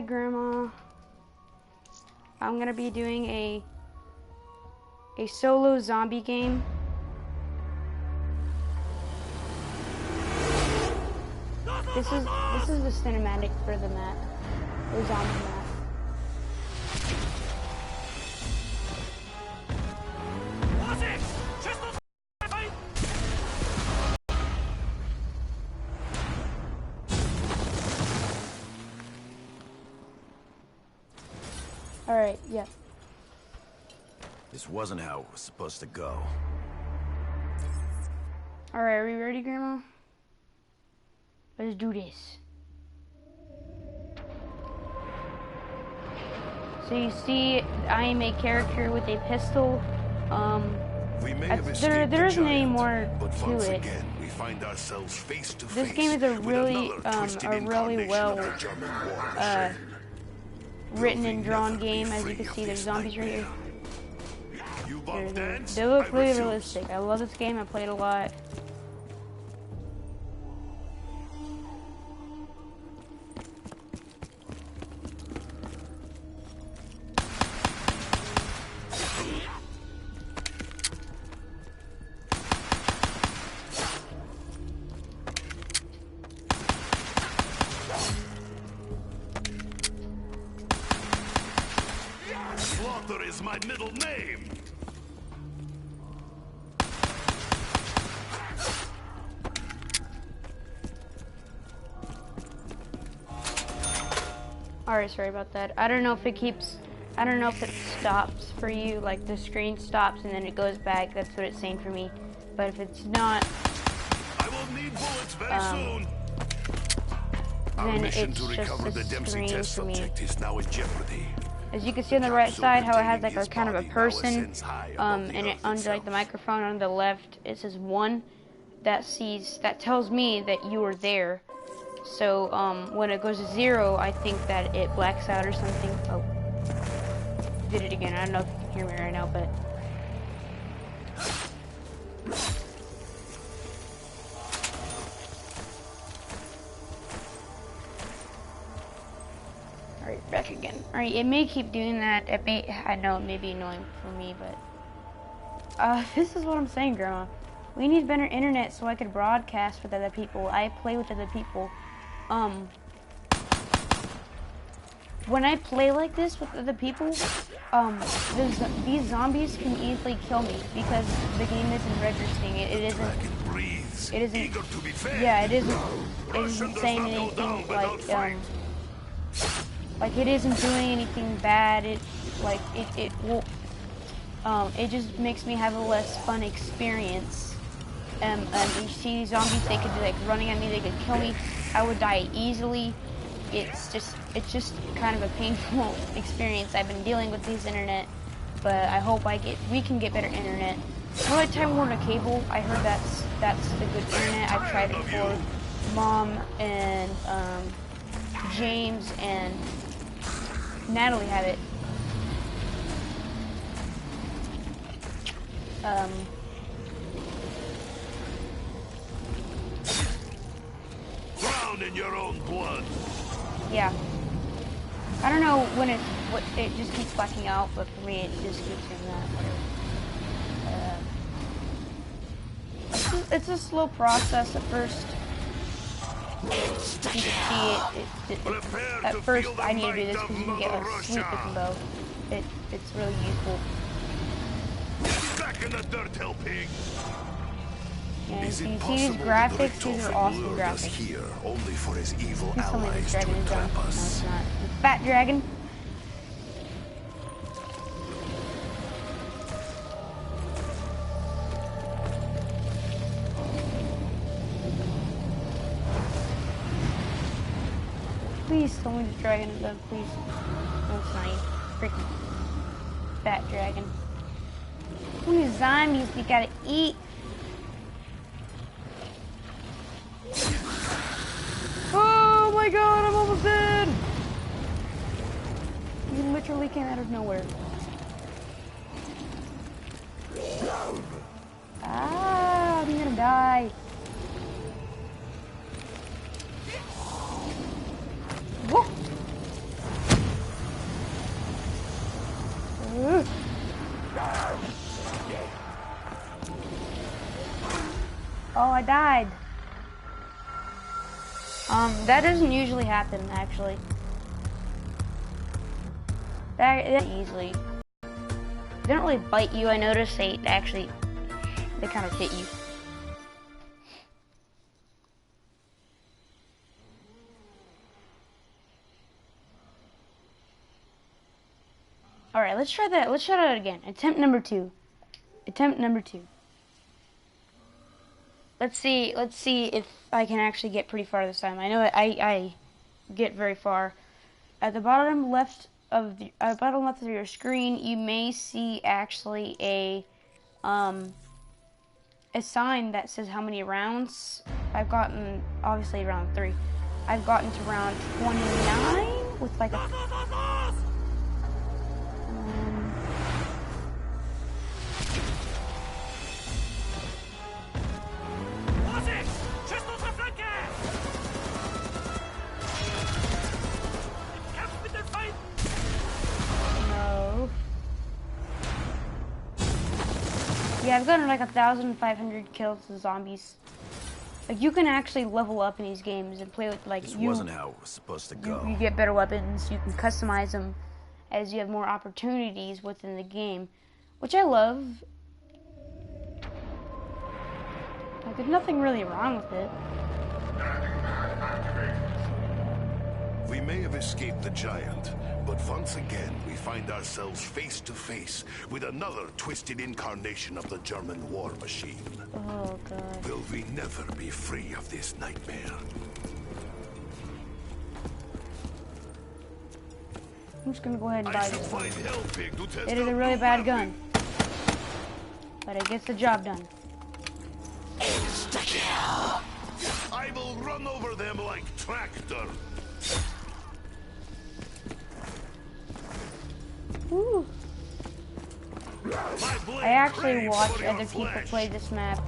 Hi, Grandma. I'm gonna be doing a solo zombie game. This is the cinematic for the map, the zombie map. All right, yeah. This wasn't how it was supposed to go. All right, are we ready, Grandma? Let's do this. So you see, I am a character with a pistol. There isn't any more to it. Again, we find ourselves face to This face game is a with really another well of the German war machine. written and drawn game. As you can see, there's zombies right here. You love dance? They look I really refuse. realistic. I love this game. I played a lot. Slaughter is my middle name. Alright, sorry about that. I don't know if it stops for you, like the screen stops and then it goes back. That's what it's saying for me. But if it's not, I will need bullets very soon. Our then mission it's to just recover a the Dempsey screen test for me. subject is now in jeopardy. As you can see on the right side, how it has like a kind of a person, and it, under like the microphone on the left, it says 1. That tells me that you are there. So when it goes to 0, I think that it blacks out or something. Oh, did it again. I don't know if you can hear me right now, but. Alright, back again. Alright, it may keep doing that. I know it may be annoying for me, but this is what I'm saying, Grandma. We need better internet so I could broadcast with other people. I play with other people. When I play like this with other people, these zombies can easily kill me because the game isn't registering it. It isn't. Yeah, it isn't saying anything like it isn't doing anything bad. It will. It just makes me have a less fun experience. You see these zombies, they could be like running at me, they could kill me. I would die easily. It's just kind of a painful experience. I've been dealing with these internet, but I hope we can get better internet. More like Time Warner cable. I heard that's the good internet. I've tried it for Mom and James and Natalie have it. Drown in your own blood. Yeah. I don't know what it just keeps blacking out, but for me it just keeps doing that. Whatever. It's a slow process at first. You can see it at first I need to do this because you can get a sweet looking bow. It's really useful. Back in the dirt, hell pig. And you see these graphics, these are awesome graphics. Here only for his evil Please tell me allies this to dragon is done. entrap No, us. it's not. Fat dragon. Please tell me this dragon is done, please. No, it's not. Freaking fat dragon. How many zombies we gotta eat? Oh my god, I'm almost dead! You literally came out of nowhere. Ah, I'm gonna die. Whoa. Oh, I died. That doesn't usually happen, actually. That easily. They don't really bite you. I notice they kind of hit you. All right, let's try that. Let's try that again. Attempt number 2. Attempt number 2. Let's see if I can actually get pretty far this time. I know I get very far. At the bottom left of your screen, you may see actually a sign that says how many rounds. I've gotten obviously round 3. I've gotten to round 29 with like a Yeah, I've gotten like 1,500 kills to zombies. Like, you can actually level up in these games and play with, like, this wasn't how it was supposed to go. You get better weapons, you can customize them as you have more opportunities within the game, which I love. Like, there's nothing really wrong with it. We may have escaped the giant, but once again we find ourselves face to face with another twisted incarnation of the German war machine. Oh, God. Will we never be free of this nightmare? I'm just gonna go ahead and buy this one. It It is a really bad gun, but it gets the job done. Insta-kill! I will run over them like tractor. Woo. I actually watch other people play this map.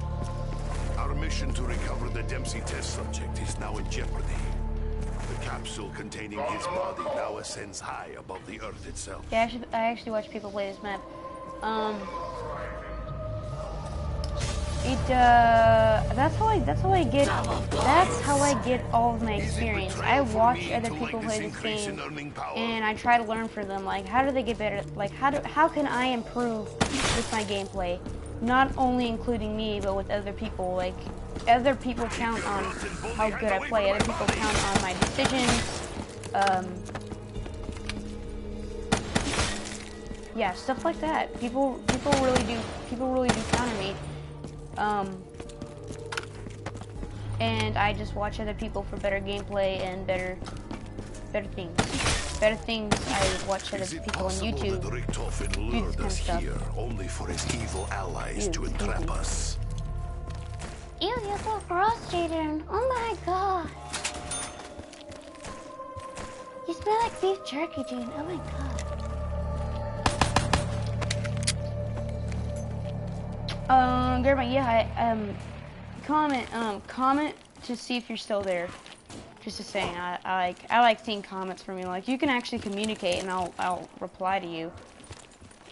Our mission to recover the Dempsey test subject is now in jeopardy. The capsule containing his body now ascends high above the Earth itself. Yeah, I actually watch people play this map. That's how I get all of my experience. I watch other people play this game, and I try to learn from them. Like, how do they get better? Like, how can I improve with my gameplay? Not only including me, but with other people. Like, other people count on how good I play. Other people count on my decisions. Yeah, stuff like that. People really do counter me. And I just watch other people for better gameplay and better things. Better things. I watch other people on YouTube do this kind of stuff. Here only for his evil allies to entrap us. Ew, you're so gross, Jaden. Oh my god. You smell like beef jerky, Jaden. Oh my god. Grandma, yeah, comment to see if you're still there. Just to saying, I like seeing comments from you. Like, you can actually communicate, and I'll reply to you.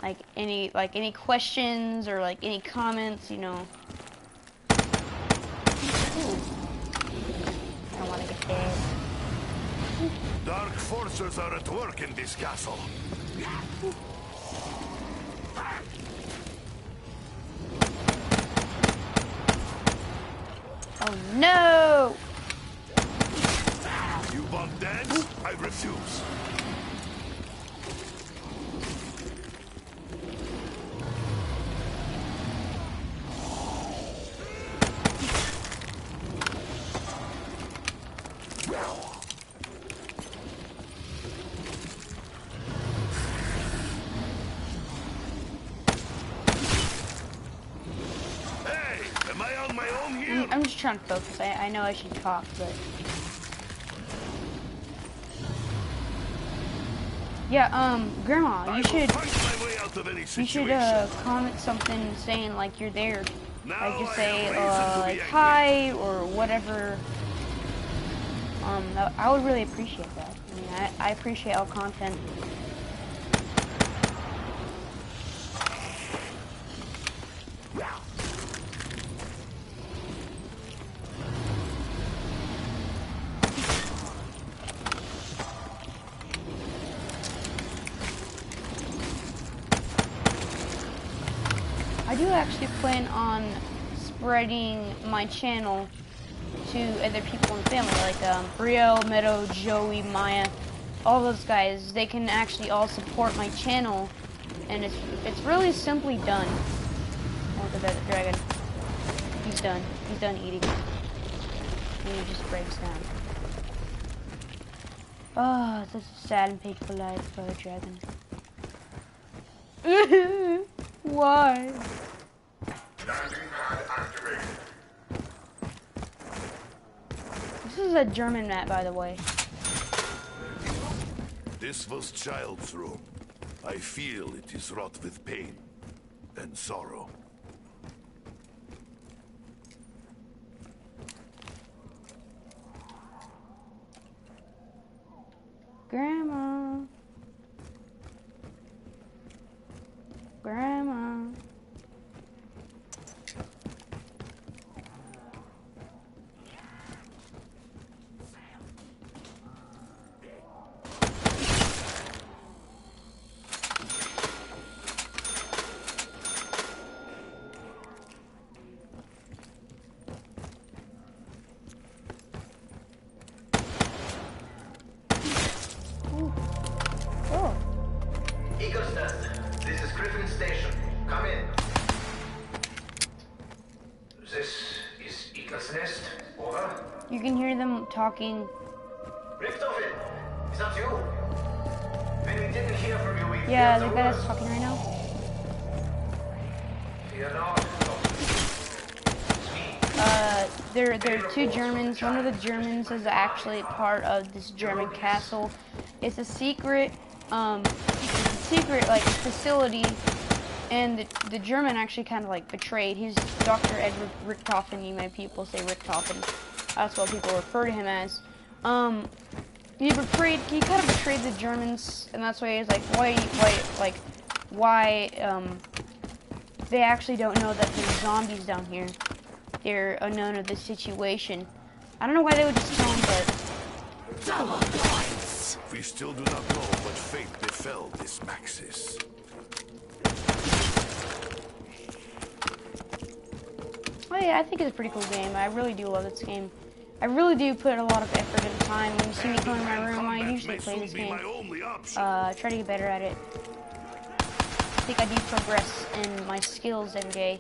Like any questions or like any comments, you know. Ooh. I don't want to get dead. Dark forces are at work in this castle. Oh no! You want dance? I refuse. I'm just trying to focus. I know I should talk, but yeah. Grandma, you should comment something saying like you're there. Like just say like hi or whatever. I would really appreciate that. I mean, I appreciate all content. I do actually plan on spreading my channel to other people in the family, like Brio, Meadow, Joey, Maya, all those guys. They can actually all support my channel, and it's really simply done. Oh, look at that dragon. He's done. He's done eating. And he just breaks down. Oh, such a sad and painful life for a dragon. Why? This is a German map, by the way. This was child's room. I feel it is wrought with pain and sorrow. Grandma. Grandma. You can hear them talking. Richtofen, is that you? When we didn't hear from you, we yeah, the guy that's talking right now. Fear not. They're two Germans. One of the Germans is actually part of this German castle. It's a secret, like facility, and the German actually kind of like betrayed. He's Dr. Edward Richtofen. You may people say Richtofen. That's what people refer to him as. He kind of betrayed the Germans, and that's why he's like, why, they actually don't know that there's zombies down here. They're unknown of the situation. I don't know why they would just tell him, but... Double points! We still do not know what fate befell this Maxis. Oh yeah, I think it's a pretty cool game. I really do love this game. I really do put a lot of effort and time. When you see me come in my room, I usually play this game. Try to get better at it. I think I do progress in my skills every day.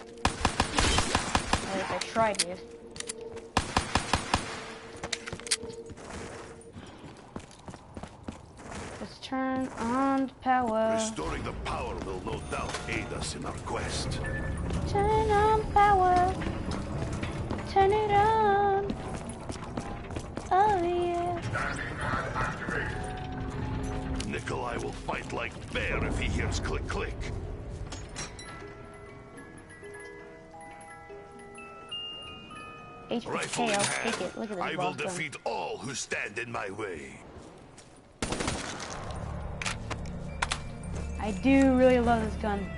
At least I try to. Let's turn on the power. Restoring the power will no doubt aid us in our quest. Turn on power. Turn it on. Oh yeah. Nikolai will fight like bear if he hears click click. Rifle in I'll hand, take it. Look at this I will defeat all who stand in my way. I do really love this gun.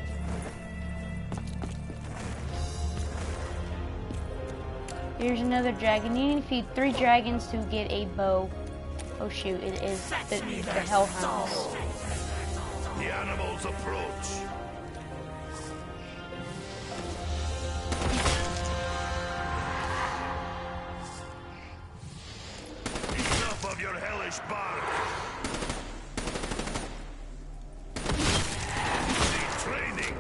Here's another dragon. You need to feed 3 dragons to get a bow. Oh shoot, it is the hellhounds. The animals approach. Enough of your hellish bark. Need training.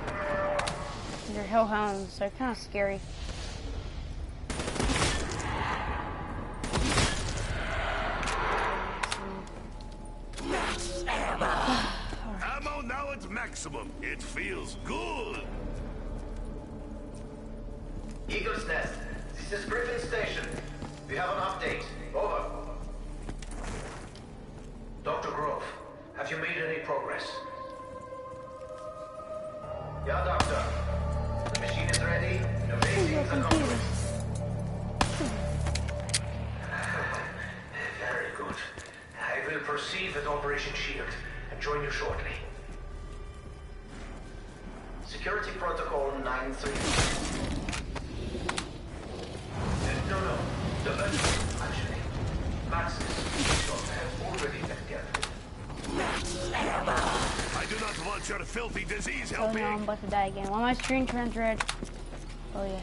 They're hellhounds. They're kind of scary. Ammo now at maximum. It feels good. Eagle's Nest, this is Griffin Station. We have an update. Over. Dr. Grove, have you made any progress? Yeah, Doctor. The machine is ready. Innovating the computer. Very good. I will proceed with Operation Shield and join you shortly. Security Protocol 935. No. Actually, Maxis has already left the I do not want your filthy disease Oh helping? no, I'm about to die again. While my screen turns red. Oh yeah.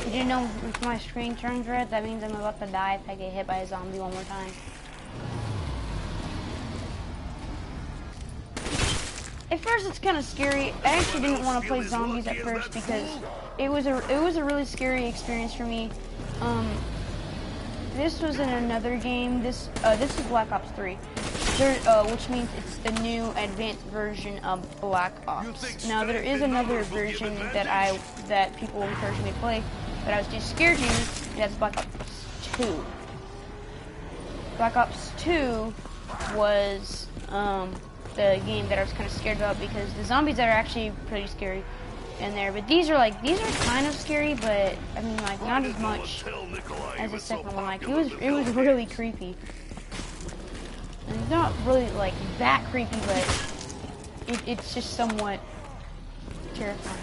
You didn't know if my screen turns red, that means I'm about to die if I get hit by a zombie one more time. At first it's kind of scary. I actually didn't want to play zombies at first because it was a really scary experience for me. This was in another game. This is Black Ops 3, which means it's the new advanced version of Black Ops. Now there is another version that people encourage me to play, but I was too scared to use. That's Black Ops 2. Black Ops 2 was the game that I was kind of scared about because the zombies are actually pretty scary in there. But these are kind of scary, but I mean like not as much as the second one. Like it was really creepy. And it's not really like that creepy, but it's just somewhat terrifying.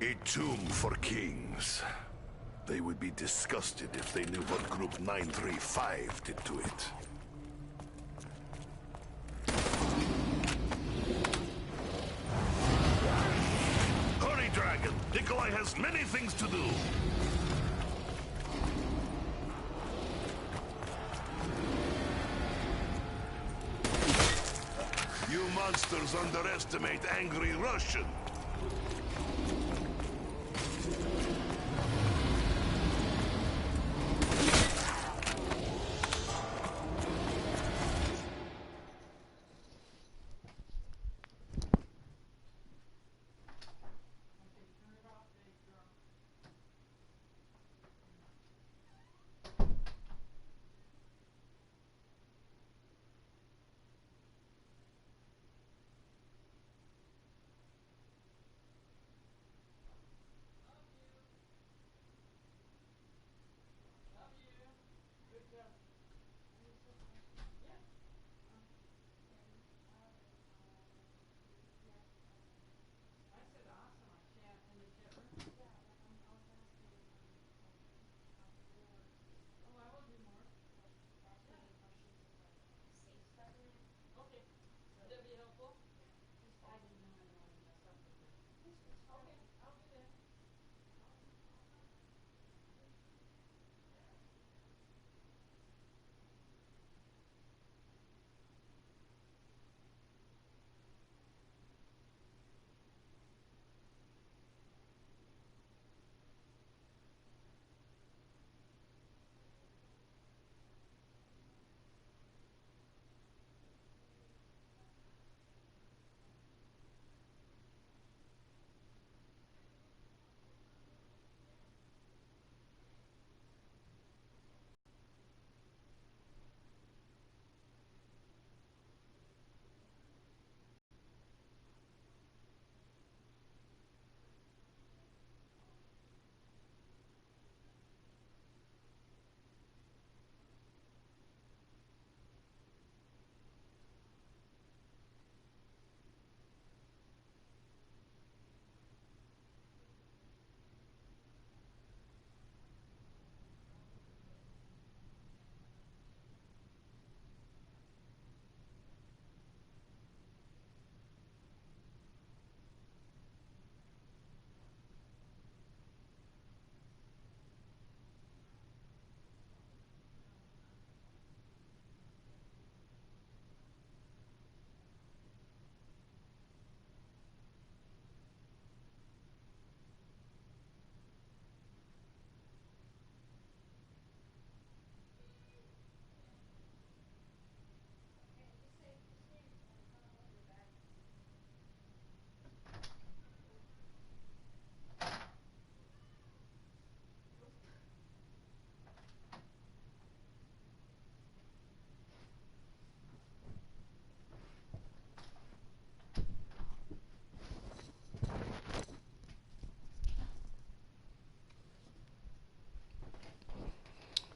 A tomb for kings. They would be disgusted if they knew what Group 935 did to it. Hurry, Dragon! Nikolai has many things to do! You monsters underestimate angry Russian.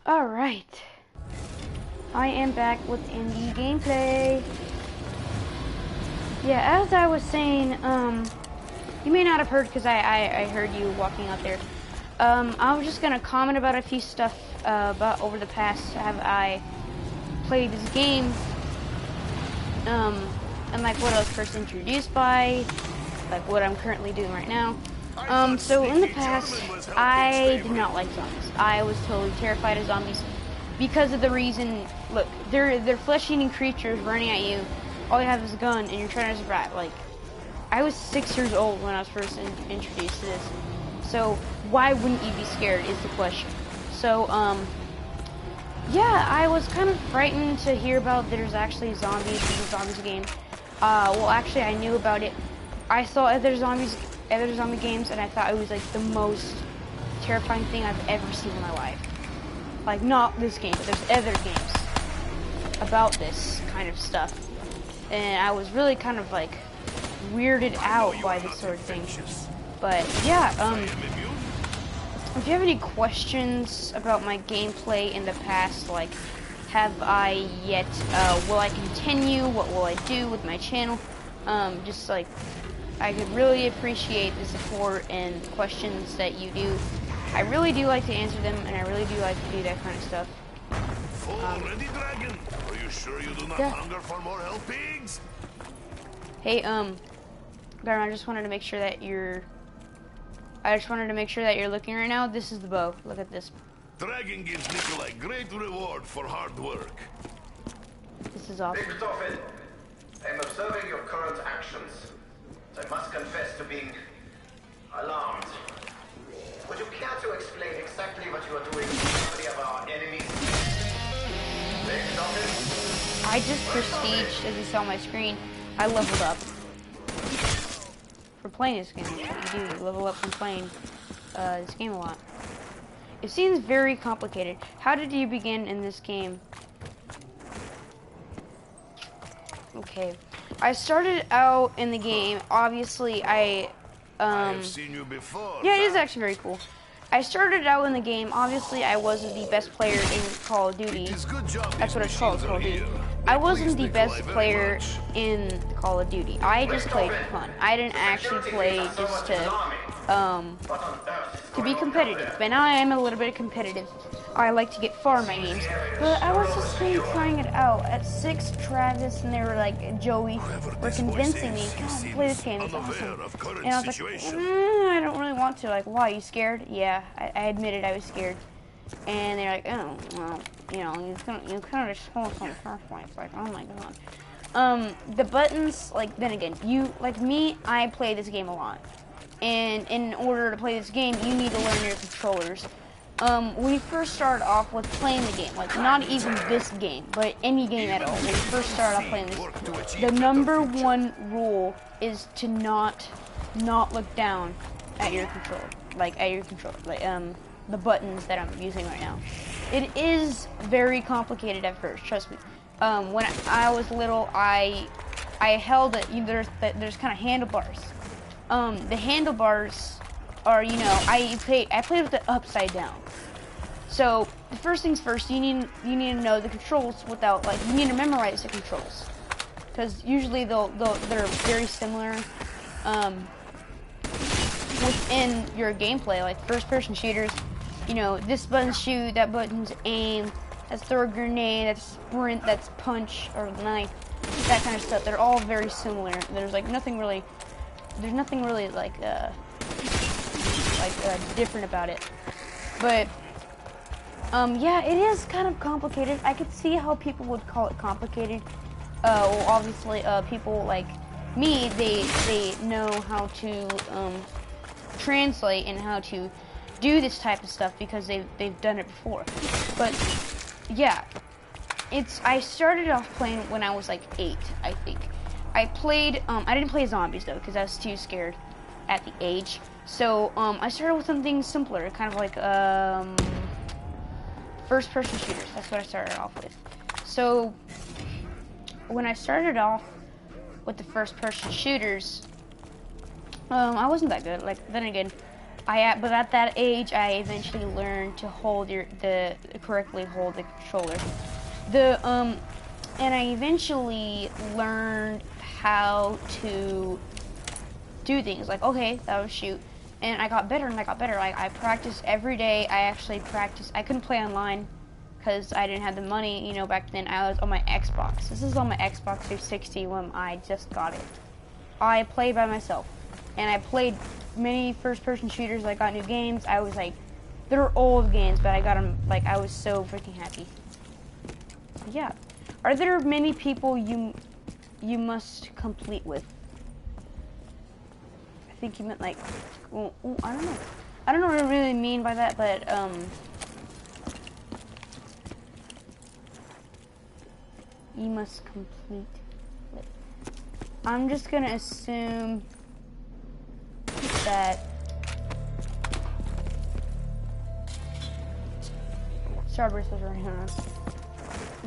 Alright. I am back with indie gameplay. Yeah, as I was saying, you may not have heard because I heard you walking out there. I was just gonna comment about a few stuff about over the past have I played this game, and like what I was first introduced by, like what I'm currently doing right now. So in the past, I did not like zombies. I was totally terrified of zombies because of the reason, look, they're flesh-eating creatures running at you. All you have is a gun, and you're trying to survive. Like, I was 6 years old when I was first introduced to this. So why wouldn't you be scared is the question. So, yeah, I was kind of frightened to hear about there's actually zombies in the zombies game. Well, actually, I knew about it. I saw other zombie games, and I thought it was like the most terrifying thing I've ever seen in my life. Like, not this game, but there's other games about this kind of stuff. And I was really kind of like weirded out by this sort of thing. But yeah, if you have any questions about my gameplay in the past, like have I yet, will I continue, what will I do with my channel, just like, I could really appreciate the support and questions that you do. I really do like to answer them, and I really do like to do that kind of stuff. Ready, Dragon? Are you sure you do not hunger for more helpings? Hey, Baron, I just wanted to make sure that you're looking right now. This is the bow. Look at this. Dragon gives Nikolai great reward for hard work. This is awesome. Richtofen, I'm observing your current actions. I must confess to being alarmed. Would you care to explain exactly what you are doing in the company of our enemies? Richtofen? I just prestiged, as you saw on my screen. I leveled up. For playing this game, that's what you do. You level up from playing this game a lot. It seems very complicated. How did you begin in this game? Okay. I started out in the game, obviously I have seen you before. yeah, it is actually very cool. I started out in the game, obviously I wasn't the best player in Call of Duty. That's what it's called, Call of Duty. I wasn't the best player in Call of Duty. I just played for fun. I didn't actually play just to be competitive. But now I am a little bit competitive. I like to get far in my games. But I was just really trying it out. At 6, Travis and they were like, Joey, were convincing me, come on, play this game, it's awesome. And I was like, I don't really want to. Like, why, are you scared? Yeah, I admitted I was scared. And they're like, oh, well, you know, you kind of just told us on the first place. Like, oh my god. The buttons, like, then again, you, like me, I play this game a lot. And in order to play this game, you need to learn your controllers. When you first start off with playing the game, like, not even this game, but any game at all, when you first start off playing this, the number one rule is to not look down at your controller. Like, the buttons that I'm using right now. It is very complicated at first, trust me. When I was little, I held it, there's kind of handlebars. The handlebars are, you know, I played with it upside down. So, the first things first, you need to know the controls without, like, you need to memorize the controls. Because usually they're very similar, within your gameplay, like first-person shooters. You know, this button's shoot, that button's aim, that's throw a grenade, that's sprint, that's punch or knife, that kind of stuff. They're all very similar. There's like nothing really like different about it. But yeah, it is kind of complicated. I could see how people would call it complicated. Well, obviously, people like me, they know how to translate and how to do this type of stuff because they've done it before. But yeah, I started off playing when I was like 8, I think. I played I didn't play zombies though because I was too scared at the age. So I started with something simpler, kind of like first-person shooters. That's what I started off with. So when I started off with the first-person shooters, I wasn't that good. Like, then again, but at that age, I eventually learned to hold correctly hold the controller. And I eventually learned how to do things like, okay, that was shoot. And I got better and I got better. Like, I practiced every day. I actually practiced. I couldn't play online because I didn't have the money, you know, back then. I was on my Xbox. This is on my Xbox 360 when I just got it. I played by myself. And I played many first-person shooters. I got new games. I was like, they're old games, but I got them, like, I was so freaking happy. Yeah. Are there many people you must complete with? I think you meant like, well, I don't know. I don't know what I really mean by that, but you must complete with. I'm just gonna assume that. Starburst was running around.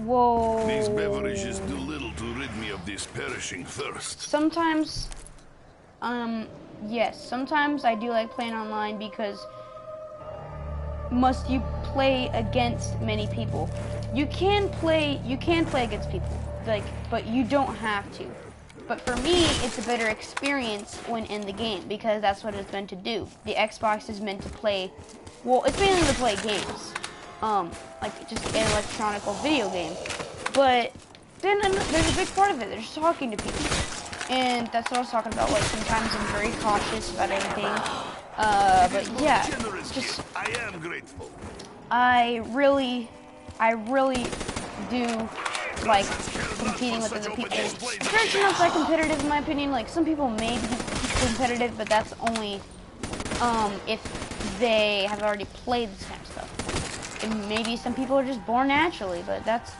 Whoa. These beverages do little to rid me of this perishing thirst. Sometimes, yes, sometimes I do like playing online because must you play against many people. You can play against people, like, but you don't have to. But for me, it's a better experience when in the game because that's what it's meant to do. The Xbox is meant to play, well, it's mainly to play games. Like just an electronic video game. But then there's a big part of it. There's talking to people. And that's what I was talking about. Like sometimes I'm very cautious about everything. But yeah, just I am grateful. I really do like competing with other people. It's not that competitive in my opinion. Like some people may be competitive, but that's only if they have already played this kind of stuff. And maybe some people are just born naturally, but that's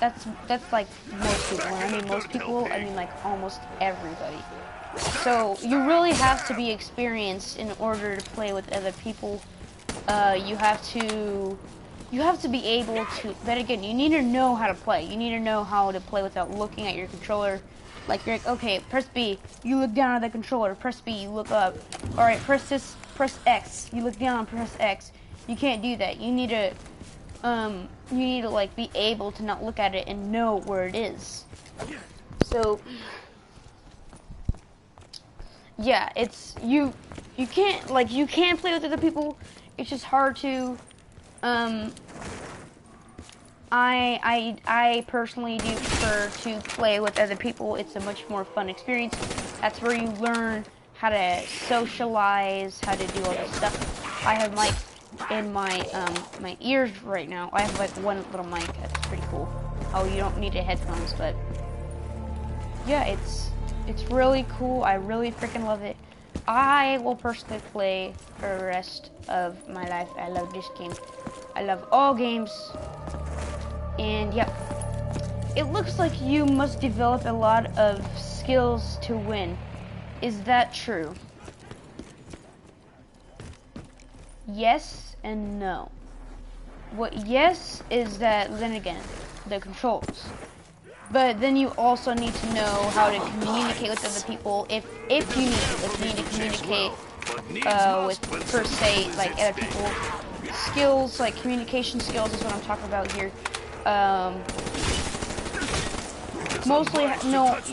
like most people. When I mean most people, I mean like almost everybody. So you really have to be experienced in order to play with other people. You have to be able to. But again, you need to know how to play. You need to know how to play without looking at your controller. Like you're like, okay, press B. You look down at the controller. Press B. You look up. All right, press this. Press X. You look down. Press X. You can't do that. You need to. Like be able to not look at it and know where it is. So yeah, it's you can't play with other people. It's just hard to I personally do prefer to play with other people. It's a much more fun experience. That's where you learn how to socialize, how to do all this stuff. I have like in my my ears right now. I have like one little mic. That's pretty cool. Oh, you don't need headphones, but yeah, it's really cool. I really freaking love it. I will personally play for the rest of my life. I love this game. I love all games. And yep, it looks like you must develop a lot of skills to win. Is that true? Yes and no. What yes is that, then again, the controls. But then you also need to know how to communicate with other people if you need to communicate with, per se, like other people. Skills, like communication skills is what I'm talking about here. Mostly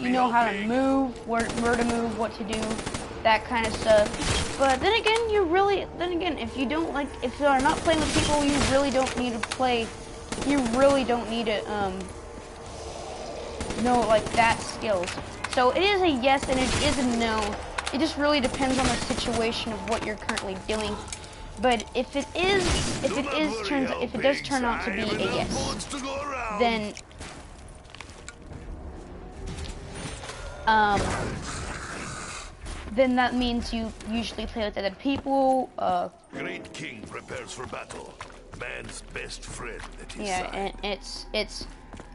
you know how to move, where to move, what to do, that kind of stuff. But then again, if you are not playing with people, you really don't need to play. You really don't need to know like that skills. So it is a yes and it is a no. It just really depends on the situation of what you're currently doing. But if it does turn out to be a yes, then that means you usually play with other people. Great king prepares for battle. Man's best friend at his yeah, side. and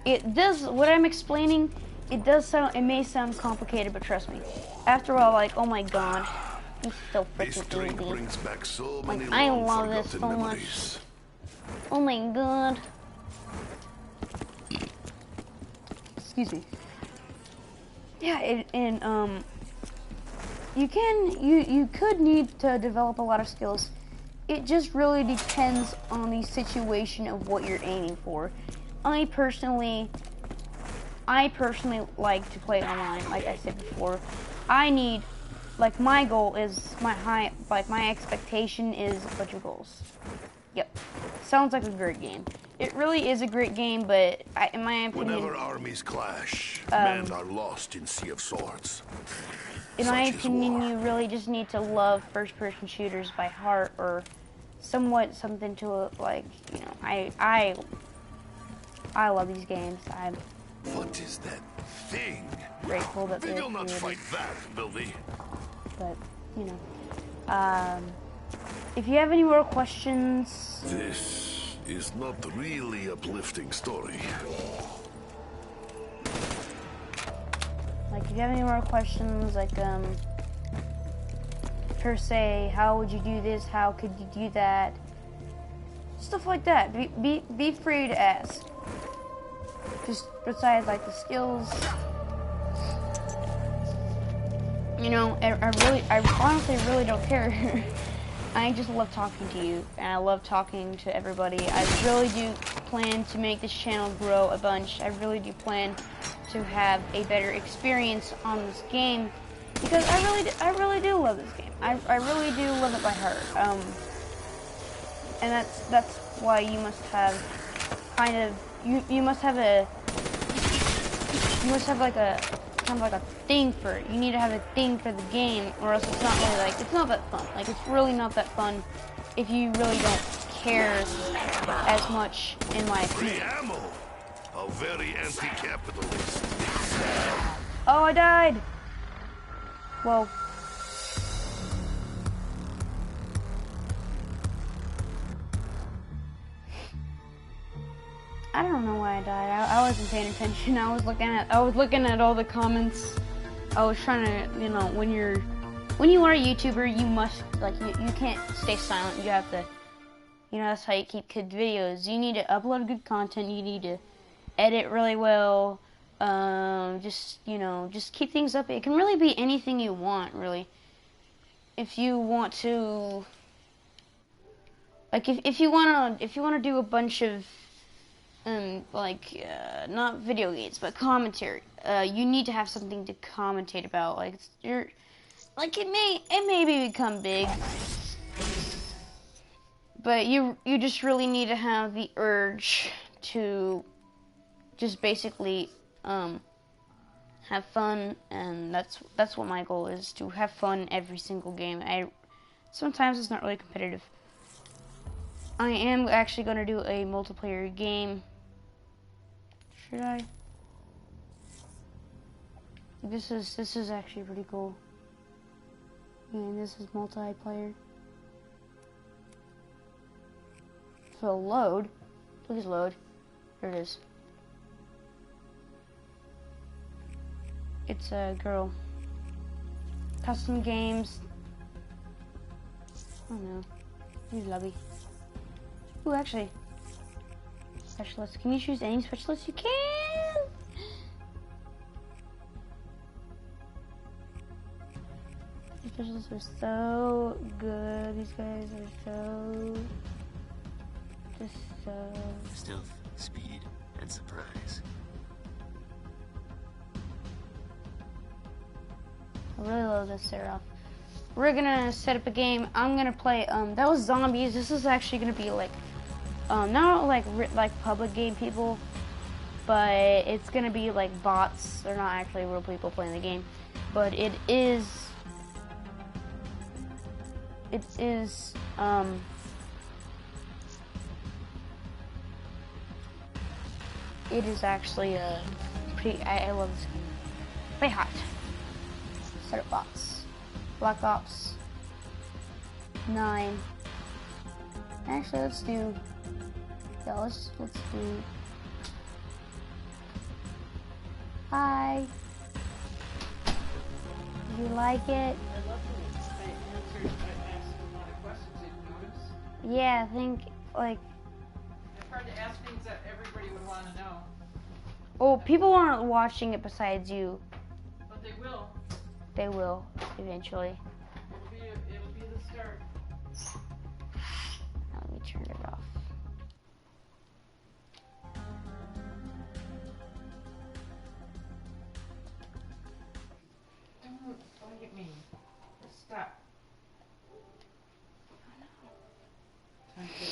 it does what I'm explaining. It may sound complicated, but trust me. After all, like, oh my god, he's so freaking drink easy. brings back so Like, many I long love this forgotten so memories. much. Oh my god. Excuse me. Yeah, you could need to develop a lot of skills it just really depends on the situation of what you're aiming for. I personally like to play online, like I said before. Like my goal is my expectation is a bunch of goals. Yep. Sounds like a great game. It really is a great game, but in my opinion, whenever armies clash, men are lost in sea of swords. In my opinion, you really just need to love first-person shooters by heart, or somewhat something to like. You know, I love these games. I'm What is that thing? grateful that They they're will not created. fight that, will they? But you know, if you have any more questions, This is not really uplifting story. like if you have any more questions, like per se, how would you do this? How could you do that? Stuff like that. Be free to ask. Just besides like the skills, you know, I honestly really don't care. I just love talking to you, and I love talking to everybody. I really do plan to make this channel grow a bunch. I really do plan to have a better experience on this game, because I really do love this game. I really do love it by heart. And that's why you must have kind of you must have like a kind of like a thing for it. You need to have a thing for the game, or else it's not really like, it's not that fun. Like, it's really not that fun if you really don't care as much, in my opinion. Free ammo! A very anti-capitalist. Oh, I died! Whoa. I don't know why I died. I wasn't paying attention. I was looking at all the comments. I was trying to, you know, when you are a YouTuber, you must, like, you can't stay silent. You have to, you know, that's how you keep good videos. You need to upload good content. You need to edit really well. Just, you know, just keep things up. It can really be anything you want, really. If you want to, like, if you want to do a bunch of not video games, but commentary. You need to have something to commentate about. Like, it may become big, but you just really need to have the urge to just basically have fun, and that's what my goal is, to have fun every single game. Sometimes it's not really competitive. I am actually going to do a multiplayer game. Should I? This is actually pretty cool. And this is multiplayer. So load. Please load. Here it is. It's a girl. Custom games. I don't know. Use lobby. Ooh, actually. Specialist. Can you choose any specialist? You can! The specialists are so good. These guys are so... just so... Stealth, speed, and surprise. I really love this Seraph. We're gonna set up a game. I'm gonna play, that was zombies. This is actually gonna be like, not like public game people, but it's gonna be like bots. They're not actually real people playing the game, but it is actually pretty. I love this game. Play hot. Set up bots. Black Ops 9. Actually, let's do. Yeah, let's do. Hi. Do you like it? I love when I asked a lot of questions, did you notice? Yeah, I think like. I tried to ask things that everybody would want to know. Oh, people aren't watching it besides you. But they will. They will eventually. It'll be the start. turn it off. Don't look at me. Stop. Time to